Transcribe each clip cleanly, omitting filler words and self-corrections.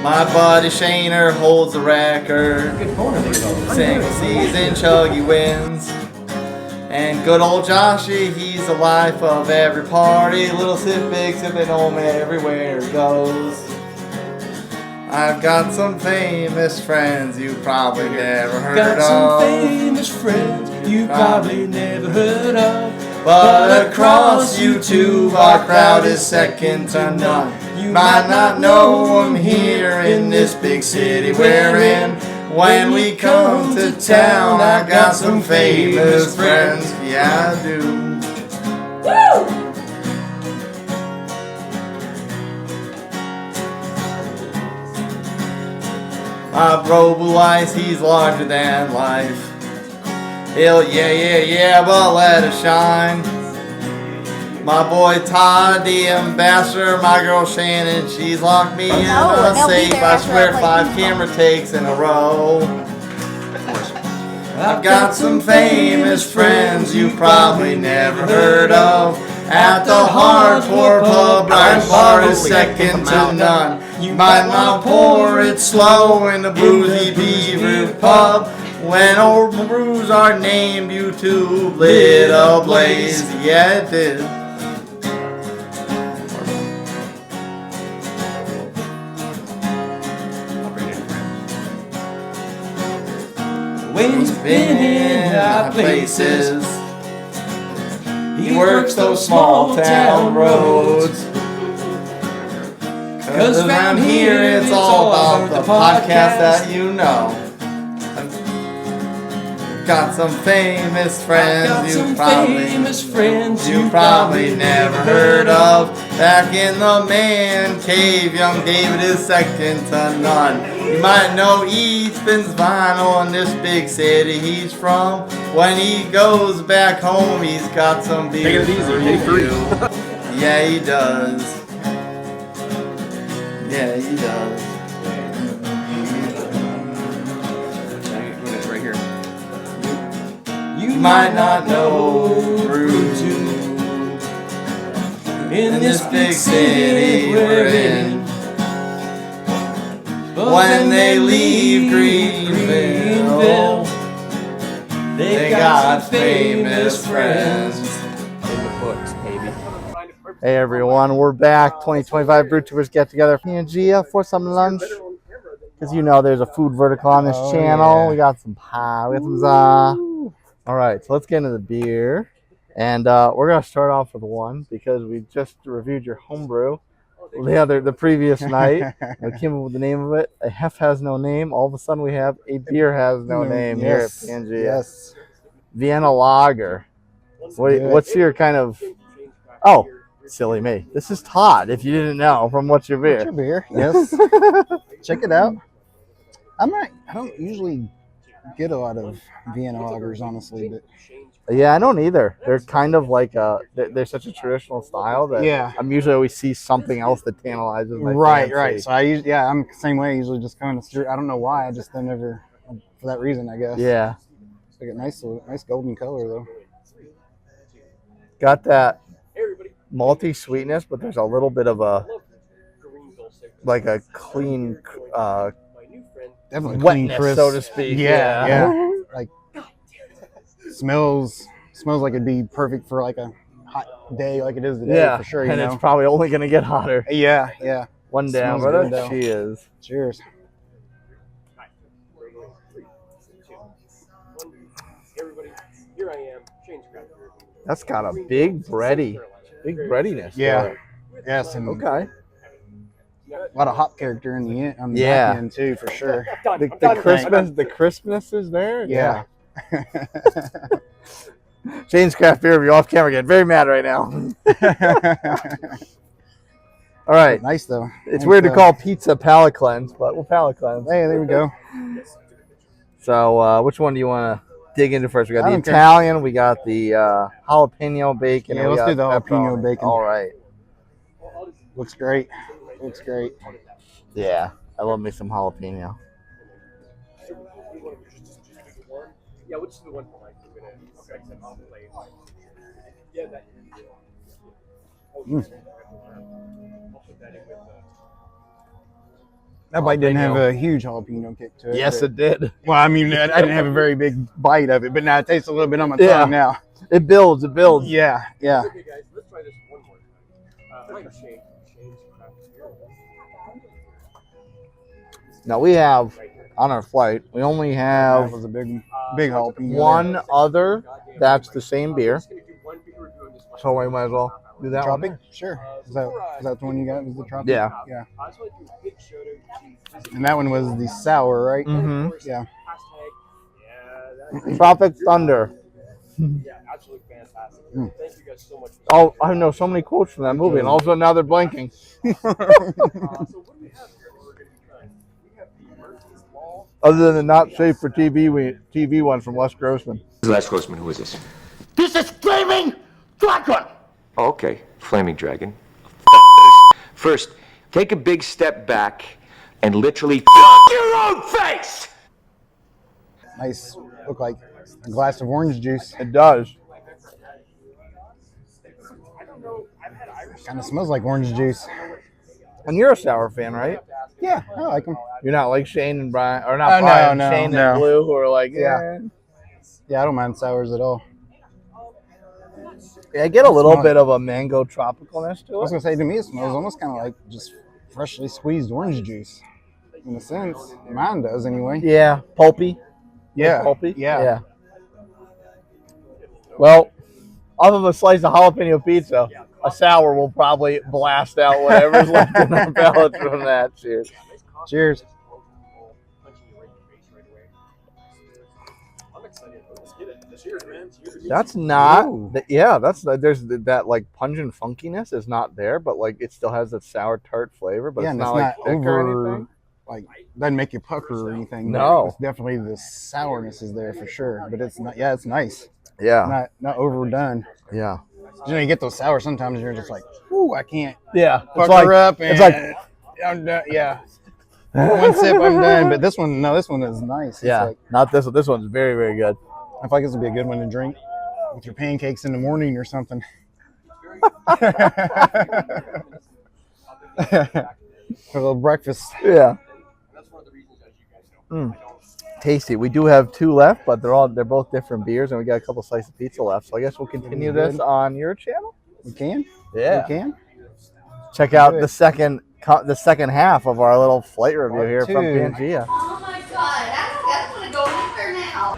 My buddy Shaner holds the record. Single season chuggy wins. And good old Joshy, he's the life of every party. Little sip, big sipping home everywhere he goes. I've got some famous friends you probably never heard of. Got some famous friends you probably never heard of. But across YouTube, our crowd is second to none. You might not know them here in this big city we're in. When we come to town, I got some famous friends. Yeah, I do. Woo! My bro Blue Ice, he's larger than life. He'll yeah, but let it shine. My boy Todd, the ambassador, my girl Shannon, she's locked me in a safe. I swear 5 camera takes in a row. I've got some famous friends you probably never heard of. At the hardcore pub, our bar is second to none. You might not pour it slow in the boozy beaver pub. When old brews are named, YouTube lit ablaze. Yeah, it did. Wayne's been in high places. He works those small town roads. Cause around here it's all about the podcast that you know. I've got some famous friends you probably never heard of. Back in the man cave, young David is second to none. You might know he spins vinyl in this big city he's from. When he goes back home, he's got some beer. Take it easy, free. Yeah, he does. Yeah, he does. Right here. You might not know Brew 2 in this big city we're in. But when they leave Greenville, they got famous friends. In the books, baby. Hey everyone, we're back. 2025 Brew Tubers get together Pangaea for some lunch. Because you know there's a food vertical on this channel. Yeah. We got some pie, we got some za. All right, so let's get into the beer. And we're going to start off with one because we just reviewed your homebrew the previous night. We came up with the name of it. A hef has no name. All of a sudden we have a beer has no name here at Pangaea. Yes. Vienna Lager. What's your kind of... Oh, silly me. This is Todd, if you didn't know from What's Your Beer. What's Your Beer, yes. Check it out. I don't usually get a lot of Vienna lagers, honestly, but yeah, I don't either. They're kind of like they're such a traditional style that I'm usually always see something else that tantalizes my fancy. Right. So I'm the same way. I usually just kind of I don't know why. I just don't ever for that reason, I guess. Yeah. It's like a nice golden color though. Got that malty sweetness, but there's a little bit of a clean definitely wetness, clean, crisp, so to speak. Yeah. Like smells like it'd be perfect for like a hot day like it is today, for sure. And it's probably only gonna get hotter. Yeah. One down, brother. Cheers. Cheers. That's got a big breadiness. Yeah. Yes, and okay. A lot of hop character in the end, on the back end too, for sure. The crispness is there. Yeah. Shane's Craft Beer Review off camera again. Very mad right now. All right. Nice though. It's weird to call pizza palate cleanse, but we'll palate cleanse. Hey, there we go. So, which one do you want to dig into first? We got the Italian. We got the jalapeno bacon. Yeah, let's do the jalapeno bacon. All right. Looks great. Yeah, I love me some jalapeno. Yeah, we'll just do one for Mike. Yeah, that. That bite didn't have a huge jalapeno kick to it. Yes, but- it did. Well, I mean, I didn't have a very big bite of it, but now it tastes a little bit on my Yeah. tongue now. It builds. It builds. Yeah, yeah. Okay, guys, let's try this one more time. Shane's craft beer. Now we have on our flight. We only That have was a big jalapeno. one other that's the same beer. Just gonna do one beer review on this one. So we might as well do that Tropic? one. Sure. Is that the one you got? Was the Tropic? Yeah. Yeah. I just want to do a big shout out to And that one was the sour, right? Mm-hmm. Yeah. Tropic Thunder. Yeah, absolutely fantastic. Mm. Thank you guys so much. Oh, I know so many quotes from that movie, and all of a sudden now they're blanking. So what do we have here that we're going to be trying? We have the Murphy's Law. Other than the not safe for TV one from Les Grossman. Les Grossman, who is this? This is Flaming Dragon! Oh, okay, Flaming Dragon. F this. First, take a big step back and literally f your own face! Nice. Look like a glass of orange juice. It does. Kind of smells like orange juice. And you're a sour fan, right? Yeah, I like them. You're not like Shane and Brian, or not Oh, no, Brian, no, Shane no. and Blue, who are like, Yeah. Yeah, I don't mind sours at all. Yeah, I get a little Smell it. bit of a mango tropicalness I to was it. gonna say, to me, it smells almost kind of like just freshly squeezed orange juice. In a sense, mine does anyway. Yeah, pulpy. Yeah, Pulpy. yeah. Well, off of a slice of jalapeno pizza, a sour will probably blast out whatever's left in our palate from that. Cheers. Cheers. I'm excited. Let's get it. Cheers, man. Cheers. That's not. Ooh. Yeah, that's there's that like pungent funkiness is not there, but like it still has that sour tart flavor, but Yeah, it's and not it's like not thick or over, anything. like, doesn't make you pucker or anything. but No. It's definitely the sourness is there for sure. But it's not, yeah, it's nice. Yeah, Not overdone. yeah, You know, you get those sour sometimes and you're just like, ooh, I can't yeah. It's pucker like up. And it's like I'm done. Yeah. One sip, I'm done. But this one, no, this one is nice. It's yeah, like, not this one. This one's very very good. I feel like this would be a good one to drink with your pancakes in the morning or something. For a little breakfast. Yeah. That's one of the reasons, as you guys know, Tasty. We do have two left, but they're both different beers, and we got a couple slices of pizza left. So I guess we'll continue this on your channel. We can? Yeah. We can? Check out Good. the second half of our little flight review Part here from two. Pangaea. Oh my god, I don't want to go anywhere now.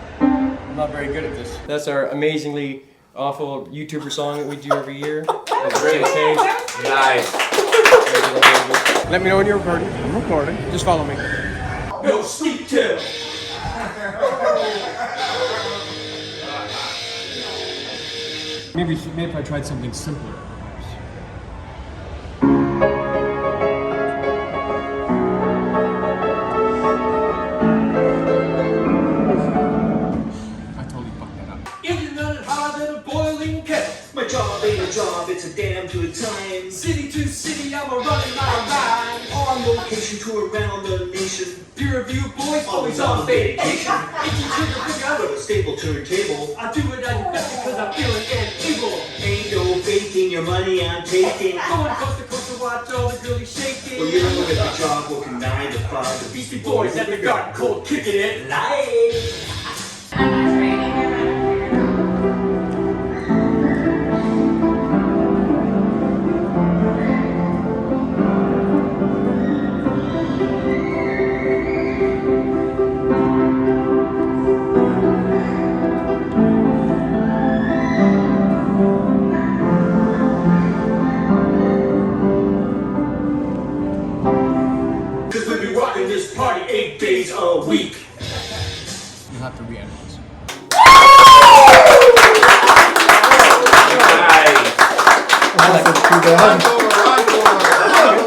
I'm not very good at this. That's our amazingly awful YouTuber song that we do every year. That's great. Nice. Let me know when you're recording. I'm recording. Just follow me. No sneak tail! Maybe if I tried something simpler, perhaps. I totally fucked that up. Isn't it hot than a boiling kettle? My job ain't a job, it's a damn good time. City to city, I'm a running my rhyme. On location to around the nation. Peer review boys, always on vacation. Itchy trigger finger, I a stable turntable. I do it on your back because I'm feeling able. Ain't no faking your money, I'm taking. Going coast to coast to watch all the girlies shaking. Well, you're at the job, working 9 to 5. The Beastie Boys at the garden cold, kicking it live. Cause we be rocking this party 8 days a week. You'll have to re-edit this. Nice. Too bad.